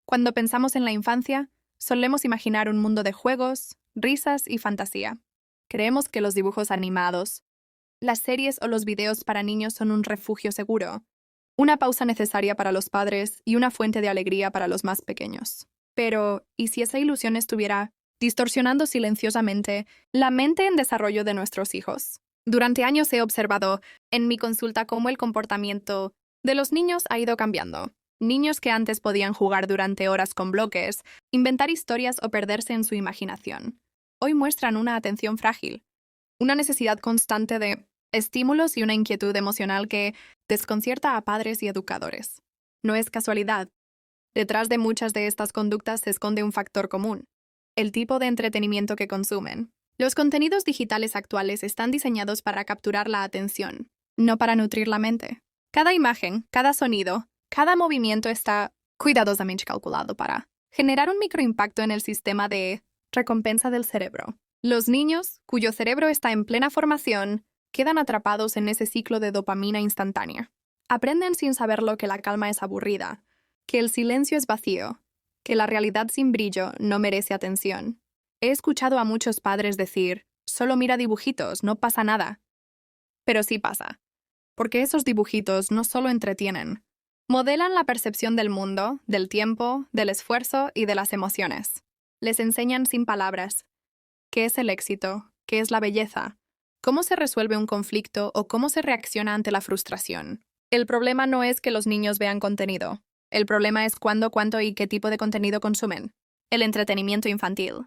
Cuando pensamos en la infancia, solemos imaginar un mundo de juegos, risas y fantasía. Creemos que los dibujos animados, las series o los videos para niños son un refugio seguro, una pausa necesaria para los padres y una fuente de alegría para los más pequeños. Pero, ¿y si esa ilusión estuviera distorsionando silenciosamente la mente en desarrollo de nuestros hijos? Durante años he observado en mi consulta cómo el comportamiento de los niños ha ido cambiando. Niños que antes podían jugar durante horas con bloques, inventar historias o perderse en su imaginación, hoy muestran una atención frágil, una necesidad constante de estímulos y una inquietud emocional que desconcierta a padres y educadores. No es casualidad. Detrás de muchas de estas conductas se esconde un factor común: el tipo de entretenimiento que consumen. Los contenidos digitales actuales están diseñados para capturar la atención, no para nutrir la mente. Cada imagen, cada sonido, cada movimiento está cuidadosamente calculado para generar un microimpacto en el sistema de recompensa del cerebro. Los niños, cuyo cerebro está en plena formación, quedan atrapados en ese ciclo de dopamina instantánea. Aprenden sin saberlo que la calma es aburrida, que el silencio es vacío, que la realidad sin brillo no merece atención. He escuchado a muchos padres decir: solo mira dibujitos, no pasa nada. Pero sí pasa, porque esos dibujitos no solo entretienen, modelan la percepción del mundo, del tiempo, del esfuerzo y de las emociones. Les enseñan sin palabras qué es el éxito, qué es la belleza, cómo se resuelve un conflicto o cómo se reacciona ante la frustración. El problema no es que los niños vean contenido. El problema es cuándo, cuánto y qué tipo de contenido consumen. El entretenimiento infantil,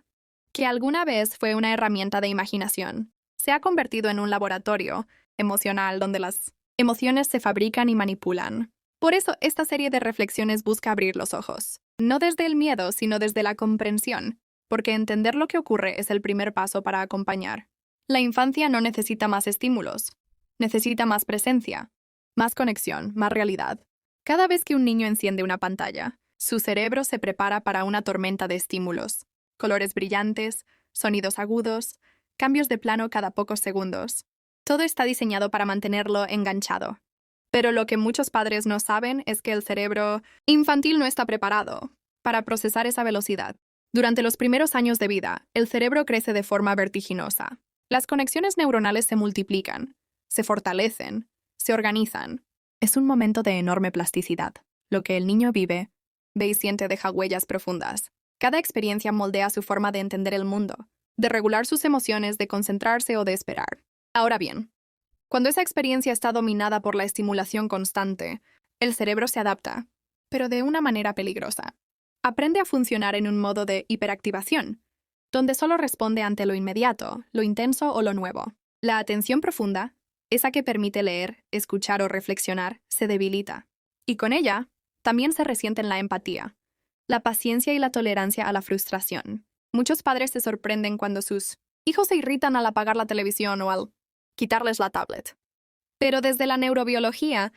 que alguna vez fue una herramienta de imaginación, se ha convertido en un laboratorio emocional donde las emociones se fabrican y manipulan. Por eso, esta serie de reflexiones busca abrir los ojos, no desde el miedo, sino desde la comprensión, porque entender lo que ocurre es el primer paso para acompañar. La infancia no necesita más estímulos, necesita más presencia, más conexión, más realidad. Cada vez que un niño enciende una pantalla, su cerebro se prepara para una tormenta de estímulos: colores brillantes, sonidos agudos, cambios de plano cada pocos segundos. Todo está diseñado para mantenerlo enganchado. Pero lo que muchos padres no saben es que el cerebro infantil no está preparado para procesar esa velocidad. Durante los primeros años de vida, el cerebro crece de forma vertiginosa. Las conexiones neuronales se multiplican, se fortalecen, se organizan. Es un momento de enorme plasticidad. Lo que el niño vive, ve y siente deja huellas profundas. Cada experiencia moldea su forma de entender el mundo, de regular sus emociones, de concentrarse o de esperar. Ahora bien, cuando esa experiencia está dominada por la estimulación constante, el cerebro se adapta, pero de una manera peligrosa. Aprende a funcionar en un modo de hiperactivación, donde solo responde ante lo inmediato, lo intenso o lo nuevo. La atención profunda, esa que permite leer, escuchar o reflexionar, se debilita. Y con ella, también se resienten la empatía, la paciencia y la tolerancia a la frustración. Muchos padres se sorprenden cuando sus hijos se irritan al apagar la televisión o al quitarles la tablet. Pero desde la neurobiología,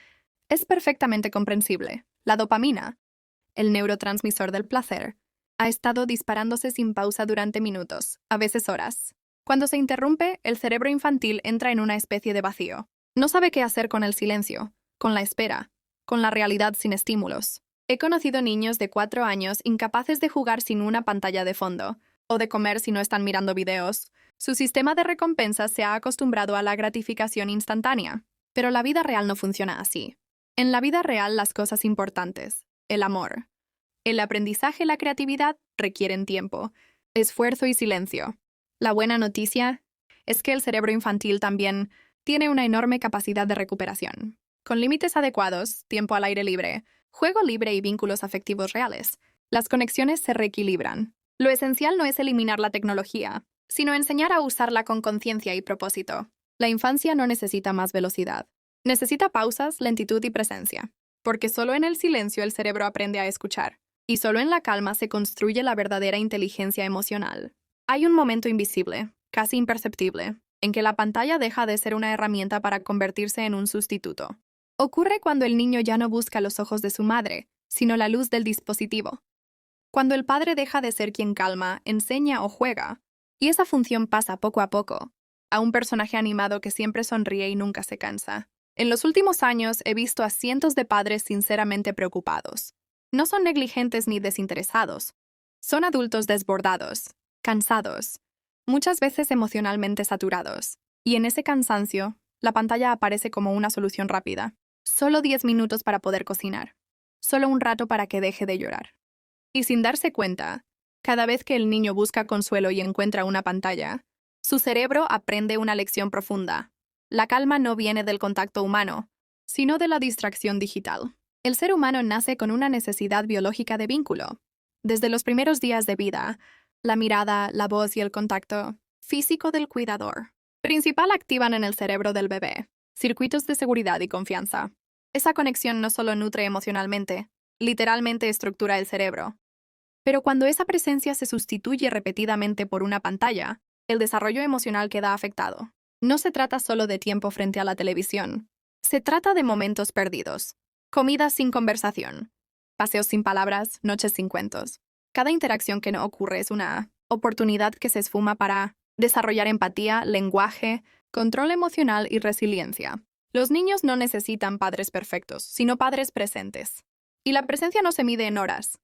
es perfectamente comprensible. La dopamina, el neurotransmisor del placer, ha estado disparándose sin pausa durante minutos, a veces horas. Cuando se interrumpe, el cerebro infantil entra en una especie de vacío. No sabe qué hacer con el silencio, con la espera, con la realidad sin estímulos. He conocido niños de 4 años incapaces de jugar sin una pantalla de fondo, o de comer si no están mirando videos. Su sistema de recompensas se ha acostumbrado a la gratificación instantánea. Pero la vida real no funciona así. En la vida real, las cosas importantes, el amor, el aprendizaje y la creatividad requieren tiempo, esfuerzo y silencio. La buena noticia es que el cerebro infantil también tiene una enorme capacidad de recuperación. Con límites adecuados, tiempo al aire libre, juego libre y vínculos afectivos reales, las conexiones se reequilibran. Lo esencial no es eliminar la tecnología, sino enseñar a usarla con conciencia y propósito. La infancia no necesita más velocidad. Necesita pausas, lentitud y presencia. Porque solo en el silencio el cerebro aprende a escuchar. Y solo en la calma se construye la verdadera inteligencia emocional. Hay un momento invisible, casi imperceptible, en que la pantalla deja de ser una herramienta para convertirse en un sustituto. Ocurre cuando el niño ya no busca los ojos de su madre, sino la luz del dispositivo. Cuando el padre deja de ser quien calma, enseña o juega, y esa función pasa poco a poco a un personaje animado que siempre sonríe y nunca se cansa. En los últimos años he visto a cientos de padres sinceramente preocupados, No son negligentes ni desinteresados. Son adultos desbordados, cansados, muchas veces emocionalmente saturados. Y en ese cansancio, la pantalla aparece como una solución rápida. Solo 10 minutos para poder cocinar. Solo un rato para que deje de llorar. Y sin darse cuenta, cada vez que el niño busca consuelo y encuentra una pantalla, su cerebro aprende una lección profunda. La calma no viene del contacto humano, sino de la distracción digital. El ser humano nace con una necesidad biológica de vínculo. Desde los primeros días de vida, la mirada, la voz y el contacto físico del cuidador principal activan en el cerebro del bebé circuitos de seguridad y confianza. Esa conexión no solo nutre emocionalmente, literalmente estructura el cerebro. Pero cuando esa presencia se sustituye repetidamente por una pantalla, el desarrollo emocional queda afectado. No se trata solo de tiempo frente a la televisión. Se trata de momentos perdidos. Comidas sin conversación. Paseos sin palabras, noches sin cuentos. Cada interacción que no ocurre es una oportunidad que se esfuma para desarrollar empatía, lenguaje, control emocional y resiliencia. Los niños no necesitan padres perfectos, sino padres presentes. Y la presencia no se mide en horas,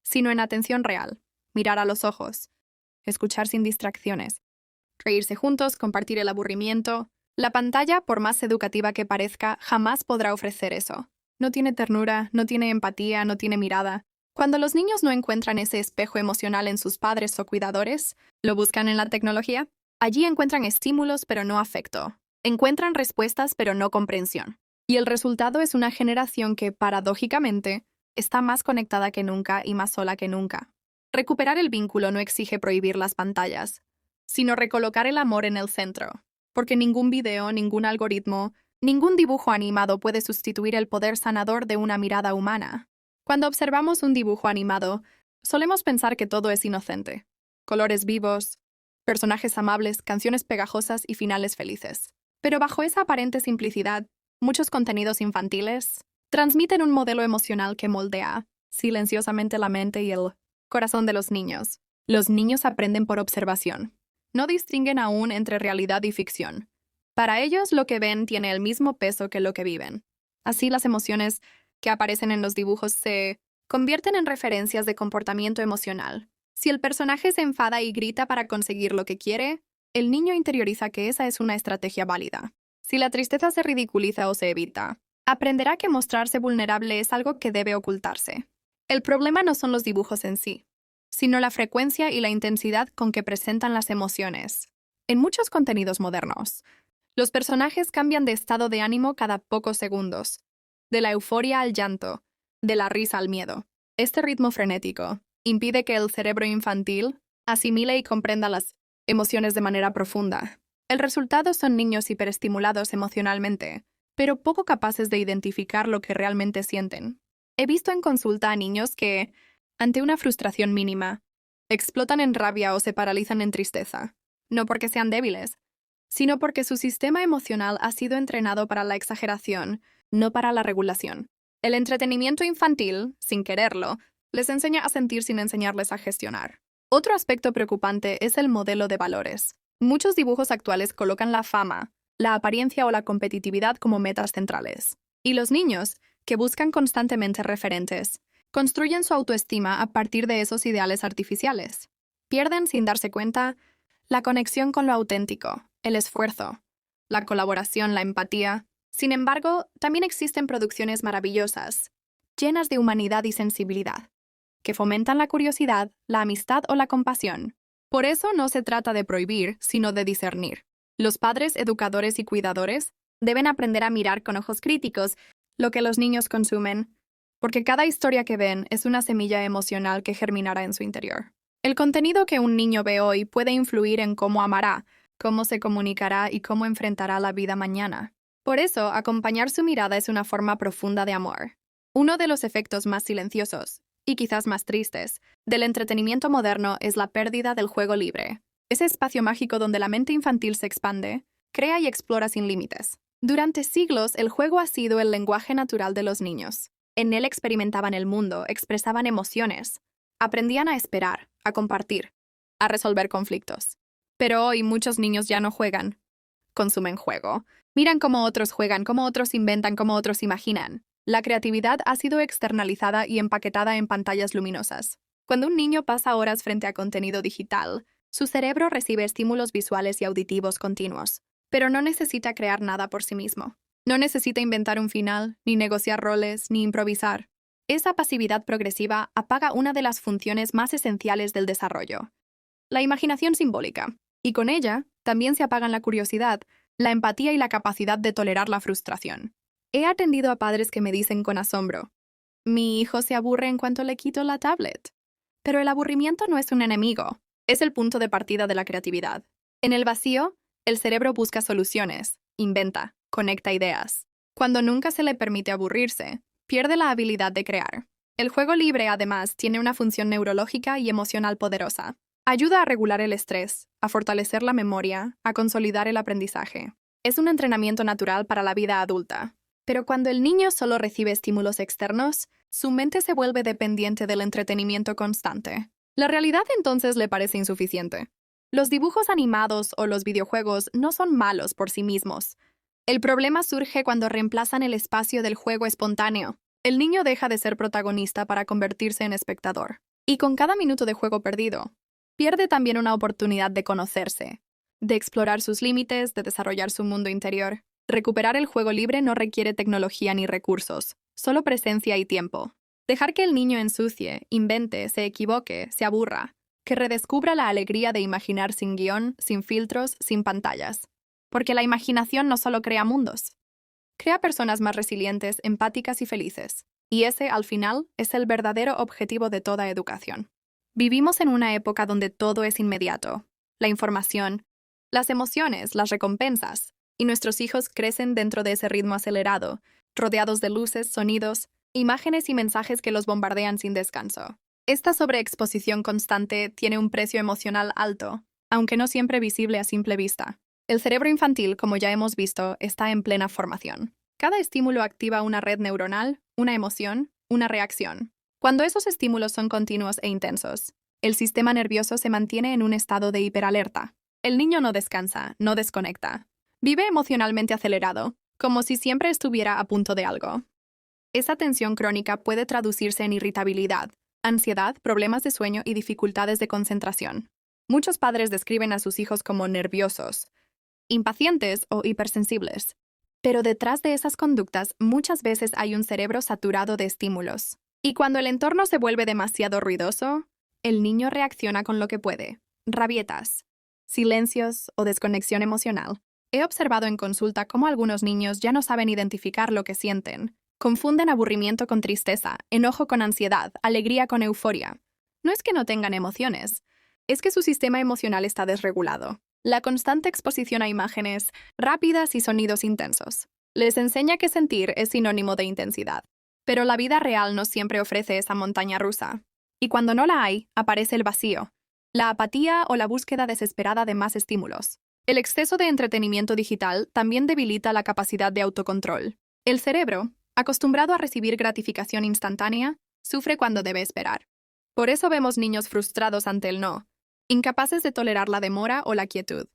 sino en atención real, mirar a los ojos, escuchar sin distracciones, reírse juntos, compartir el aburrimiento. La pantalla, por más educativa que parezca, jamás podrá ofrecer eso. No tiene ternura, no tiene empatía, no tiene mirada. Cuando los niños no encuentran ese espejo emocional en sus padres o cuidadores, lo buscan en la tecnología. Allí encuentran estímulos pero no afecto. Encuentran respuestas pero no comprensión. Y el resultado es una generación que, paradójicamente, está más conectada que nunca y más sola que nunca. Recuperar el vínculo no exige prohibir las pantallas, sino recolocar el amor en el centro. Porque ningún video, ningún algoritmo, ningún dibujo animado puede sustituir el poder sanador de una mirada humana. Cuando observamos un dibujo animado, solemos pensar que todo es inocente. Colores vivos, personajes amables, canciones pegajosas y finales felices. Pero bajo esa aparente simplicidad, muchos contenidos infantiles transmiten un modelo emocional que moldea silenciosamente la mente y el corazón de los niños. Los niños aprenden por observación. No distinguen aún entre realidad y ficción. Para ellos, lo que ven tiene el mismo peso que lo que viven. Así, las emociones que aparecen en los dibujos se convierten en referencias de comportamiento emocional. Si el personaje se enfada y grita para conseguir lo que quiere, el niño interioriza que esa es una estrategia válida. Si la tristeza se ridiculiza o se evita, aprenderá que mostrarse vulnerable es algo que debe ocultarse. El problema no son los dibujos en sí, sino la frecuencia y la intensidad con que presentan las emociones. En muchos contenidos modernos, los personajes cambian de estado de ánimo cada pocos segundos, de la euforia al llanto, de la risa al miedo. Este ritmo frenético impide que el cerebro infantil asimile y comprenda las emociones de manera profunda. El resultado son niños hiperestimulados emocionalmente, pero poco capaces de identificar lo que realmente sienten. He visto en consulta a niños que, ante una frustración mínima, explotan en rabia o se paralizan en tristeza, no porque sean débiles, sino porque su sistema emocional ha sido entrenado para la exageración, no para la regulación. El entretenimiento infantil, sin quererlo, les enseña a sentir sin enseñarles a gestionar. Otro aspecto preocupante es el modelo de valores. Muchos dibujos actuales colocan la fama, la apariencia o la competitividad como metas centrales. Y los niños, que buscan constantemente referentes, construyen su autoestima a partir de esos ideales artificiales. Pierden, sin darse cuenta, la conexión con lo auténtico, el esfuerzo, la colaboración, la empatía. Sin embargo, también existen producciones maravillosas, llenas de humanidad y sensibilidad, que fomentan la curiosidad, la amistad o la compasión. Por eso no se trata de prohibir, sino de discernir. Los padres, educadores y cuidadores deben aprender a mirar con ojos críticos lo que los niños consumen, porque cada historia que ven es una semilla emocional que germinará en su interior. El contenido que un niño ve hoy puede influir en cómo amará, cómo se comunicará y cómo enfrentará la vida mañana. Por eso, acompañar su mirada es una forma profunda de amor. Uno de los efectos más silenciosos, y quizás más tristes, del entretenimiento moderno es la pérdida del juego libre. Ese espacio mágico donde la mente infantil se expande, crea y explora sin límites. Durante siglos, el juego ha sido el lenguaje natural de los niños. En él experimentaban el mundo, expresaban emociones, aprendían a esperar, a compartir, a resolver conflictos. Pero hoy muchos niños ya no juegan, consumen juego. Miran cómo otros juegan, cómo otros inventan, cómo otros imaginan. La creatividad ha sido externalizada y empaquetada en pantallas luminosas. Cuando un niño pasa horas frente a contenido digital, su cerebro recibe estímulos visuales y auditivos continuos, pero no necesita crear nada por sí mismo. No necesita inventar un final, ni negociar roles, ni improvisar. Esa pasividad progresiva apaga una de las funciones más esenciales del desarrollo, la imaginación simbólica, y con ella también se apagan la curiosidad, la empatía y la capacidad de tolerar la frustración. He atendido a padres que me dicen con asombro: mi hijo se aburre en cuanto le quito la tablet. Pero el aburrimiento no es un enemigo, es el punto de partida de la creatividad. En el vacío, el cerebro busca soluciones, inventa, conecta ideas. Cuando nunca se le permite aburrirse, pierde la habilidad de crear. El juego libre, además, tiene una función neurológica y emocional poderosa. Ayuda a regular el estrés, a fortalecer la memoria, a consolidar el aprendizaje. Es un entrenamiento natural para la vida adulta. Pero cuando el niño solo recibe estímulos externos, su mente se vuelve dependiente del entretenimiento constante. La realidad entonces le parece insuficiente. Los dibujos animados o los videojuegos no son malos por sí mismos. El problema surge cuando reemplazan el espacio del juego espontáneo. El niño deja de ser protagonista para convertirse en espectador. Y con cada minuto de juego perdido, pierde también una oportunidad de conocerse, de explorar sus límites, de desarrollar su mundo interior. Recuperar el juego libre no requiere tecnología ni recursos, solo presencia y tiempo. Dejar que el niño ensucie, invente, se equivoque, se aburra, que redescubra la alegría de imaginar sin guión, sin filtros, sin pantallas. Porque la imaginación no solo crea mundos, crea personas más resilientes, empáticas y felices. Y ese, al final, es el verdadero objetivo de toda educación. Vivimos en una época donde todo es inmediato. La información, las emociones, las recompensas. Y nuestros hijos crecen dentro de ese ritmo acelerado, rodeados de luces, sonidos, imágenes y mensajes que los bombardean sin descanso. Esta sobreexposición constante tiene un precio emocional alto, aunque no siempre visible a simple vista. El cerebro infantil, como ya hemos visto, está en plena formación. Cada estímulo activa una red neuronal, una emoción, una reacción. Cuando esos estímulos son continuos e intensos, el sistema nervioso se mantiene en un estado de hiperalerta. El niño no descansa, no desconecta. Vive emocionalmente acelerado, como si siempre estuviera a punto de algo. Esa tensión crónica puede traducirse en irritabilidad, ansiedad, problemas de sueño y dificultades de concentración. Muchos padres describen a sus hijos como nerviosos, impacientes o hipersensibles. Pero detrás de esas conductas muchas veces hay un cerebro saturado de estímulos. Y cuando el entorno se vuelve demasiado ruidoso, el niño reacciona con lo que puede: rabietas, silencios o desconexión emocional. He observado en consulta cómo algunos niños ya no saben identificar lo que sienten. Confunden aburrimiento con tristeza, enojo con ansiedad, alegría con euforia. No es que no tengan emociones, es que su sistema emocional está desregulado. La constante exposición a imágenes rápidas y sonidos intensos les enseña que sentir es sinónimo de intensidad. Pero la vida real no siempre ofrece esa montaña rusa. Y cuando no la hay, aparece el vacío, la apatía o la búsqueda desesperada de más estímulos. El exceso de entretenimiento digital también debilita la capacidad de autocontrol. El cerebro, acostumbrado a recibir gratificación instantánea, sufre cuando debe esperar. Por eso vemos niños frustrados ante el no, incapaces de tolerar la demora o la quietud.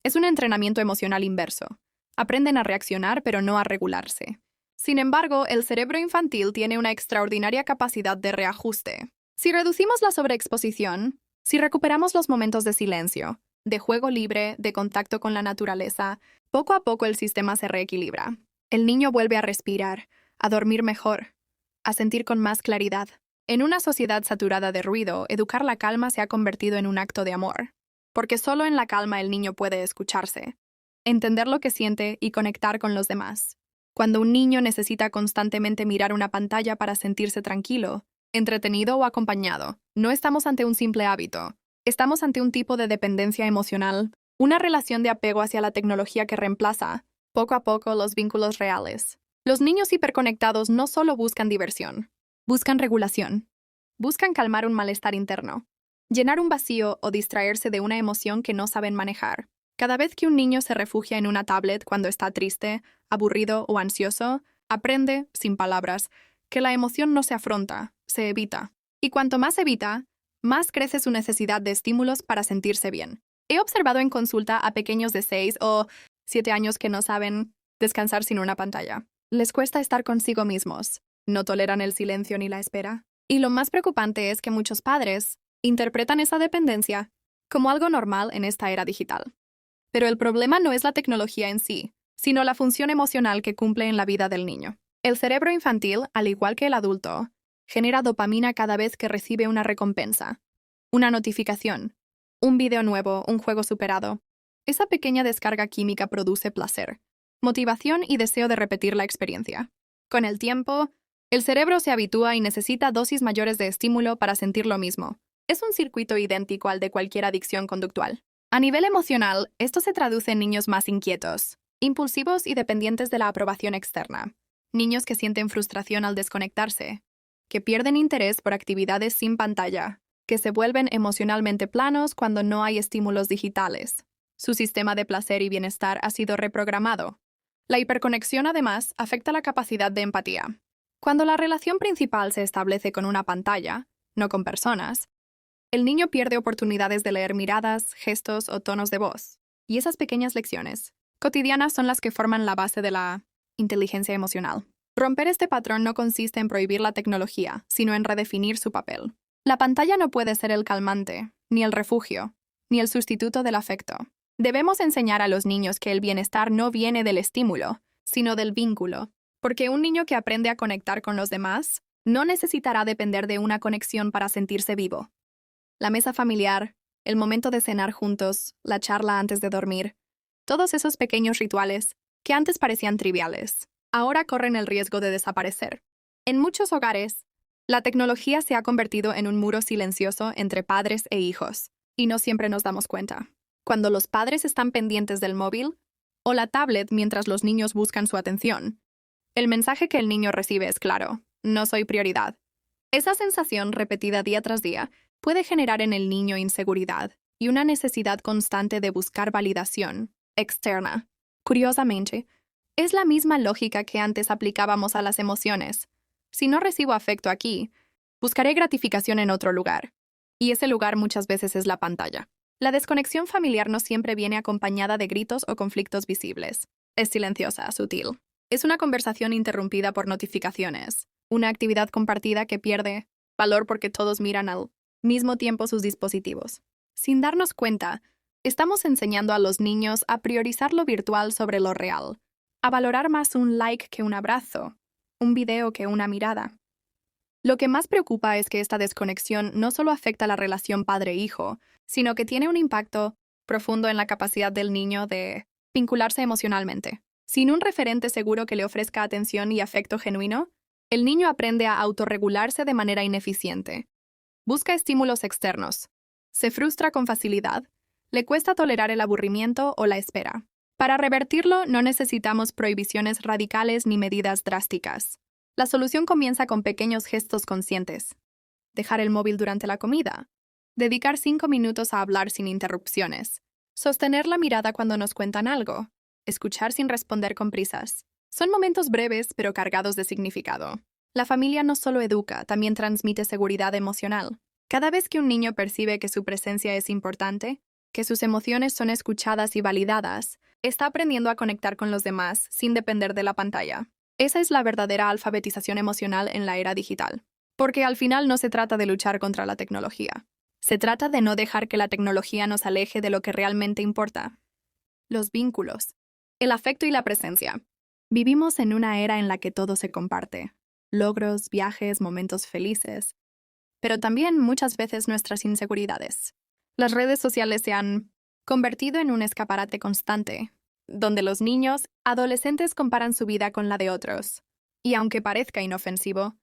Es un entrenamiento emocional inverso. Aprenden a reaccionar pero no a regularse. Sin embargo, el cerebro infantil tiene una extraordinaria capacidad de reajuste. Si reducimos la sobreexposición, si recuperamos los momentos de silencio, de juego libre, de contacto con la naturaleza, poco a poco el sistema se reequilibra. El niño vuelve a respirar, a dormir mejor, a sentir con más claridad. En una sociedad saturada de ruido, educar la calma se ha convertido en un acto de amor, porque solo en la calma el niño puede escucharse, entender lo que siente y conectar con los demás. Cuando un niño necesita constantemente mirar una pantalla para sentirse tranquilo, entretenido o acompañado, no estamos ante un simple hábito. Estamos ante un tipo de dependencia emocional, una relación de apego hacia la tecnología que reemplaza, poco a poco, los vínculos reales. Los niños hiperconectados no solo buscan diversión, buscan regulación, buscan calmar un malestar interno, llenar un vacío o distraerse de una emoción que no saben manejar. Cada vez que un niño se refugia en una tablet cuando está triste, aburrido o ansioso, aprende, sin palabras, que la emoción no se afronta, se evita. Y cuanto más evita, más crece su necesidad de estímulos para sentirse bien. He observado en consulta a pequeños de 6 o 7 años que no saben descansar sin una pantalla. Les cuesta estar consigo mismos, no toleran el silencio ni la espera. Y lo más preocupante es que muchos padres interpretan esa dependencia como algo normal en esta era digital. Pero el problema no es la tecnología en sí, sino la función emocional que cumple en la vida del niño. El cerebro infantil, al igual que el adulto, genera dopamina cada vez que recibe una recompensa, una notificación, un video nuevo, un juego superado. Esa pequeña descarga química produce placer, motivación y deseo de repetir la experiencia. Con el tiempo, el cerebro se habitúa y necesita dosis mayores de estímulo para sentir lo mismo. Es un circuito idéntico al de cualquier adicción conductual. A nivel emocional, esto se traduce en niños más inquietos, impulsivos y dependientes de la aprobación externa. Niños que sienten frustración al desconectarse, que pierden interés por actividades sin pantalla, que se vuelven emocionalmente planos cuando no hay estímulos digitales. Su sistema de placer y bienestar ha sido reprogramado. La hiperconexión, además, afecta la capacidad de empatía. Cuando la relación principal se establece con una pantalla, no con personas, el niño pierde oportunidades de leer miradas, gestos o tonos de voz. Y esas pequeñas lecciones cotidianas son las que forman la base de la inteligencia emocional. Romper este patrón no consiste en prohibir la tecnología, sino en redefinir su papel. La pantalla no puede ser el calmante, ni el refugio, ni el sustituto del afecto. Debemos enseñar a los niños que el bienestar no viene del estímulo, sino del vínculo, porque un niño que aprende a conectar con los demás no necesitará depender de una conexión para sentirse vivo. La mesa familiar, el momento de cenar juntos, la charla antes de dormir, todos esos pequeños rituales que antes parecían triviales, ahora corren el riesgo de desaparecer. En muchos hogares, la tecnología se ha convertido en un muro silencioso entre padres e hijos, y no siempre nos damos cuenta. Cuando los padres están pendientes del móvil o la tablet mientras los niños buscan su atención, el mensaje que el niño recibe es claro: no soy prioridad. Esa sensación repetida día tras día puede generar en el niño inseguridad y una necesidad constante de buscar validación externa. Curiosamente, es la misma lógica que antes aplicábamos a las emociones. Si no recibo afecto aquí, buscaré gratificación en otro lugar. Y ese lugar muchas veces es la pantalla. La desconexión familiar no siempre viene acompañada de gritos o conflictos visibles. Es silenciosa, sutil. Es una conversación interrumpida por notificaciones, una actividad compartida que pierde valor porque todos miran al mismo tiempo sus dispositivos. Sin darnos cuenta, estamos enseñando a los niños a priorizar lo virtual sobre lo real, a valorar más un like que un abrazo, un video que una mirada. Lo que más preocupa es que esta desconexión no solo afecta la relación padre-hijo, sino que tiene un impacto profundo en la capacidad del niño de vincularse emocionalmente. Sin un referente seguro que le ofrezca atención y afecto genuino, el niño aprende a autorregularse de manera ineficiente. Busca estímulos externos. Se frustra con facilidad. Le cuesta tolerar el aburrimiento o la espera. Para revertirlo, no necesitamos prohibiciones radicales ni medidas drásticas. La solución comienza con pequeños gestos conscientes. Dejar el móvil durante la comida. Dedicar 5 minutos a hablar sin interrupciones. Sostener la mirada cuando nos cuentan algo. Escuchar sin responder con prisas. Son momentos breves pero cargados de significado. La familia no solo educa, también transmite seguridad emocional. Cada vez que un niño percibe que su presencia es importante, que sus emociones son escuchadas y validadas, está aprendiendo a conectar con los demás sin depender de la pantalla. Esa es la verdadera alfabetización emocional en la era digital. Porque al final no se trata de luchar contra la tecnología. Se trata de no dejar que la tecnología nos aleje de lo que realmente importa. Los vínculos, el afecto y la presencia. Vivimos en una era en la que todo se comparte. Logros, viajes, momentos felices. Pero también muchas veces nuestras inseguridades. Las redes sociales se han convertido en un escaparate constante, donde los niños, adolescentes comparan su vida con la de otros. Y aunque parezca inofensivo,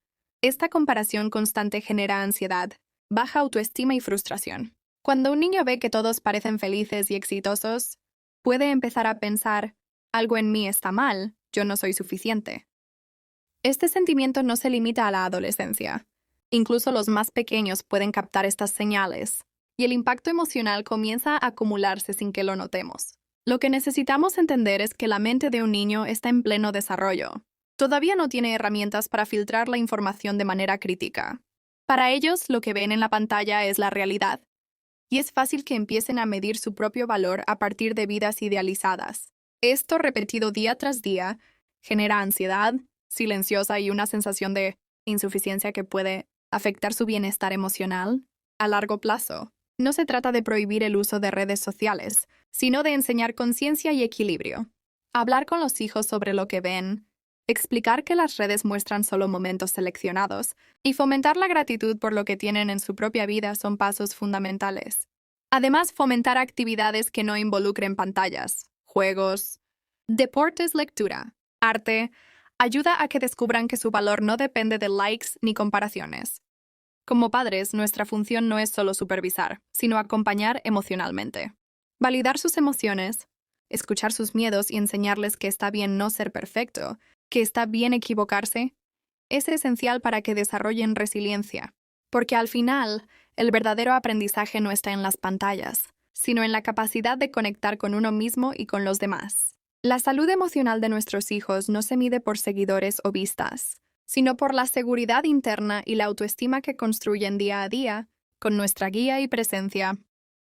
esta comparación constante genera ansiedad, baja autoestima y frustración. Cuando un niño ve que todos parecen felices y exitosos, puede empezar a pensar: algo en mí está mal, yo no soy suficiente. Este sentimiento no se limita a la adolescencia. Incluso los más pequeños pueden captar estas señales, y el impacto emocional comienza a acumularse sin que lo notemos. Lo que necesitamos entender es que la mente de un niño está en pleno desarrollo. Todavía no tiene herramientas para filtrar la información de manera crítica. Para ellos, lo que ven en la pantalla es la realidad, y es fácil que empiecen a medir su propio valor a partir de vidas idealizadas. Esto, repetido día tras día, genera ansiedad silenciosa y una sensación de insuficiencia que puede afectar su bienestar emocional a largo plazo. No se trata de prohibir el uso de redes sociales, sino de enseñar conciencia y equilibrio. Hablar con los hijos sobre lo que ven, explicar que las redes muestran solo momentos seleccionados y fomentar la gratitud por lo que tienen en su propia vida son pasos fundamentales. Además, fomentar actividades que no involucren pantallas, juegos, deportes, lectura, arte, ayuda a que descubran que su valor no depende de likes ni comparaciones. Como padres, nuestra función no es solo supervisar, sino acompañar emocionalmente. Validar sus emociones, escuchar sus miedos y enseñarles que está bien no ser perfecto, que está bien equivocarse, es esencial para que desarrollen resiliencia. Porque al final, el verdadero aprendizaje no está en las pantallas, sino en la capacidad de conectar con uno mismo y con los demás. La salud emocional de nuestros hijos no se mide por seguidores o vistas, sino por la seguridad interna y la autoestima que construyen día a día, con nuestra guía y presencia.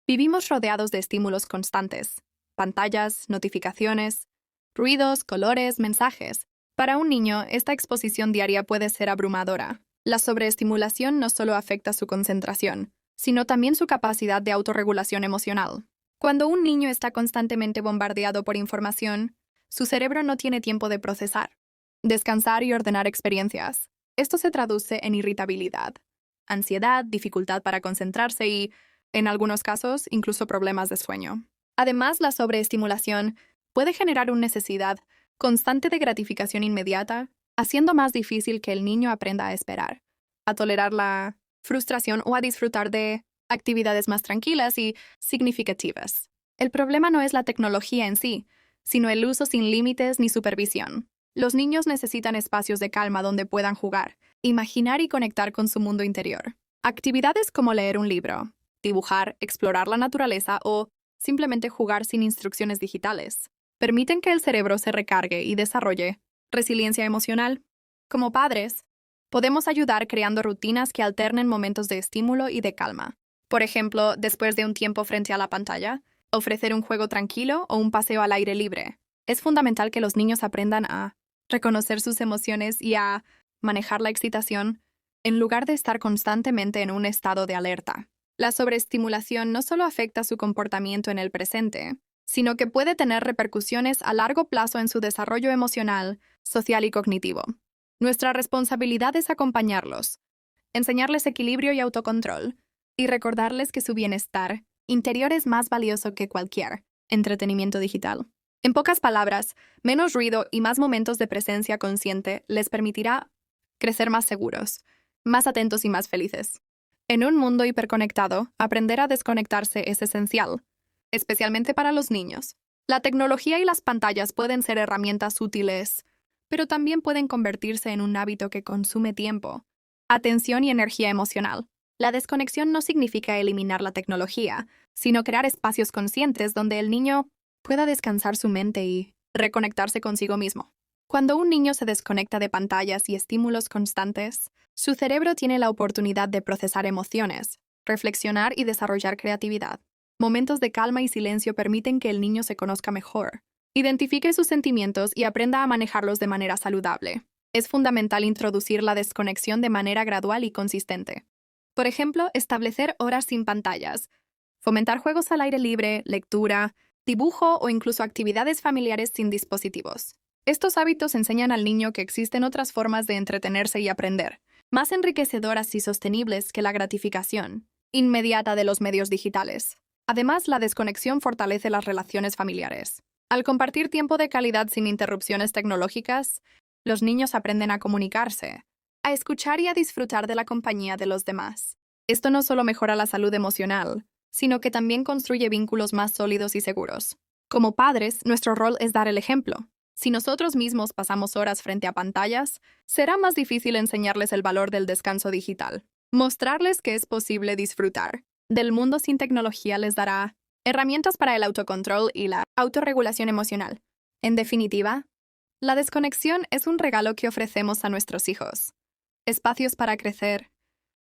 Vivimos rodeados de estímulos constantes, pantallas, notificaciones, ruidos, colores, mensajes. Para un niño, esta exposición diaria puede ser abrumadora. La sobreestimulación no solo afecta su concentración, sino también su capacidad de autorregulación emocional. Cuando un niño está constantemente bombardeado por información, su cerebro no tiene tiempo de procesar, descansar y ordenar experiencias. Esto se traduce en irritabilidad, ansiedad, dificultad para concentrarse y, en algunos casos, incluso problemas de sueño. Además, la sobreestimulación puede generar una necesidad constante de gratificación inmediata, haciendo más difícil que el niño aprenda a esperar, a tolerar la frustración o a disfrutar de actividades más tranquilas y significativas. El problema no es la tecnología en sí, sino el uso sin límites ni supervisión. Los niños necesitan espacios de calma donde puedan jugar, imaginar y conectar con su mundo interior. Actividades como leer un libro, dibujar, explorar la naturaleza o simplemente jugar sin instrucciones digitales permiten que el cerebro se recargue y desarrolle resiliencia emocional. Como padres, podemos ayudar creando rutinas que alternen momentos de estímulo y de calma. Por ejemplo, después de un tiempo frente a la pantalla, ofrecer un juego tranquilo o un paseo al aire libre. Es fundamental que los niños aprendan a reconocer sus emociones y a manejar la excitación, en lugar de estar constantemente en un estado de alerta. La sobreestimulación no solo afecta su comportamiento en el presente, sino que puede tener repercusiones a largo plazo en su desarrollo emocional, social y cognitivo. Nuestra responsabilidad es acompañarlos, enseñarles equilibrio y autocontrol, y recordarles que su bienestar interior es más valioso que cualquier entretenimiento digital. En pocas palabras, menos ruido y más momentos de presencia consciente les permitirá crecer más seguros, más atentos y más felices. En un mundo hiperconectado, aprender a desconectarse es esencial, especialmente para los niños. La tecnología y las pantallas pueden ser herramientas útiles, pero también pueden convertirse en un hábito que consume tiempo, atención y energía emocional. La desconexión no significa eliminar la tecnología, sino crear espacios conscientes donde el niño pueda descansar su mente y reconectarse consigo mismo. Cuando un niño se desconecta de pantallas y estímulos constantes, su cerebro tiene la oportunidad de procesar emociones, reflexionar y desarrollar creatividad. Momentos de calma y silencio permiten que el niño se conozca mejor, identifique sus sentimientos y aprenda a manejarlos de manera saludable. Es fundamental introducir la desconexión de manera gradual y consistente. Por ejemplo, establecer horas sin pantallas, fomentar juegos al aire libre, lectura, dibujo o incluso actividades familiares sin dispositivos. Estos hábitos enseñan al niño que existen otras formas de entretenerse y aprender, más enriquecedoras y sostenibles que la gratificación inmediata de los medios digitales. Además, la desconexión fortalece las relaciones familiares. Al compartir tiempo de calidad sin interrupciones tecnológicas, los niños aprenden a comunicarse, a escuchar y a disfrutar de la compañía de los demás. Esto no solo mejora la salud emocional, sino que también construye vínculos más sólidos y seguros. Como padres, nuestro rol es dar el ejemplo. Si nosotros mismos pasamos horas frente a pantallas, será más difícil enseñarles el valor del descanso digital. Mostrarles que es posible disfrutar del mundo sin tecnología les dará herramientas para el autocontrol y la autorregulación emocional. En definitiva, la desconexión es un regalo que ofrecemos a nuestros hijos. Espacios para crecer,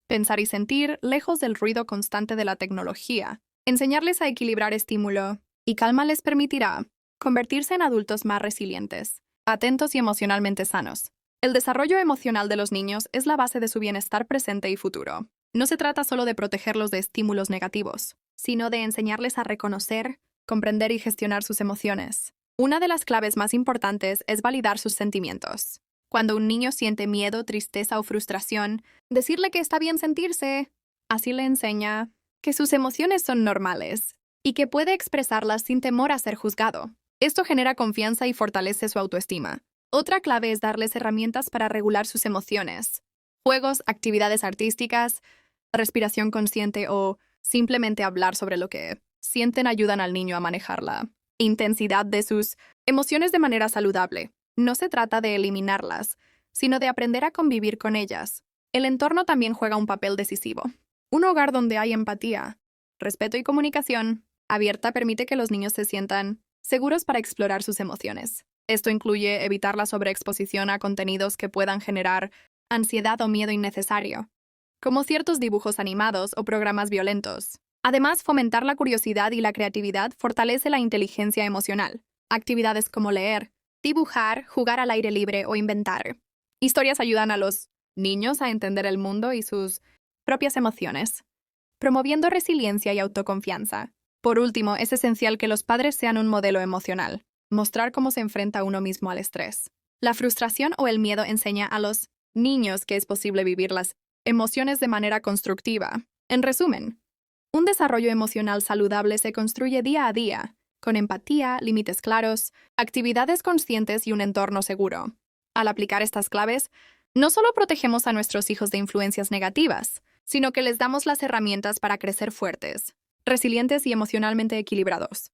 pensar y sentir lejos del ruido constante de la tecnología. Enseñarles a equilibrar estímulo y calma les permitirá convertirse en adultos más resilientes, atentos y emocionalmente sanos. El desarrollo emocional de los niños es la base de su bienestar presente y futuro. No se trata solo de protegerlos de estímulos negativos, sino de enseñarles a reconocer, comprender y gestionar sus emociones. Una de las claves más importantes es validar sus sentimientos. Cuando un niño siente miedo, tristeza o frustración, decirle que está bien sentirse. Así le enseña que sus emociones son normales y que puede expresarlas sin temor a ser juzgado. Esto genera confianza y fortalece su autoestima. Otra clave es darles herramientas para regular sus emociones. Juegos, actividades artísticas, respiración consciente o simplemente hablar sobre lo que sienten ayudan al niño a manejar la intensidad de sus emociones de manera saludable. No se trata de eliminarlas, sino de aprender a convivir con ellas. El entorno también juega un papel decisivo. Un hogar donde hay empatía, respeto y comunicación abierta permite que los niños se sientan seguros para explorar sus emociones. Esto incluye evitar la sobreexposición a contenidos que puedan generar ansiedad o miedo innecesario, como ciertos dibujos animados o programas violentos. Además, fomentar la curiosidad y la creatividad fortalece la inteligencia emocional. Actividades como leer, dibujar, jugar al aire libre o inventar. Historias ayudan a los niños a entender el mundo y sus propias emociones, promoviendo resiliencia y autoconfianza. Por último, es esencial que los padres sean un modelo emocional, mostrar cómo se enfrenta uno mismo al estrés. La frustración o el miedo enseña a los niños que es posible vivir las emociones de manera constructiva. En resumen, un desarrollo emocional saludable se construye día a día, con empatía, límites claros, actividades conscientes y un entorno seguro. Al aplicar estas claves, no solo protegemos a nuestros hijos de influencias negativas, sino que les damos las herramientas para crecer fuertes, resilientes y emocionalmente equilibrados.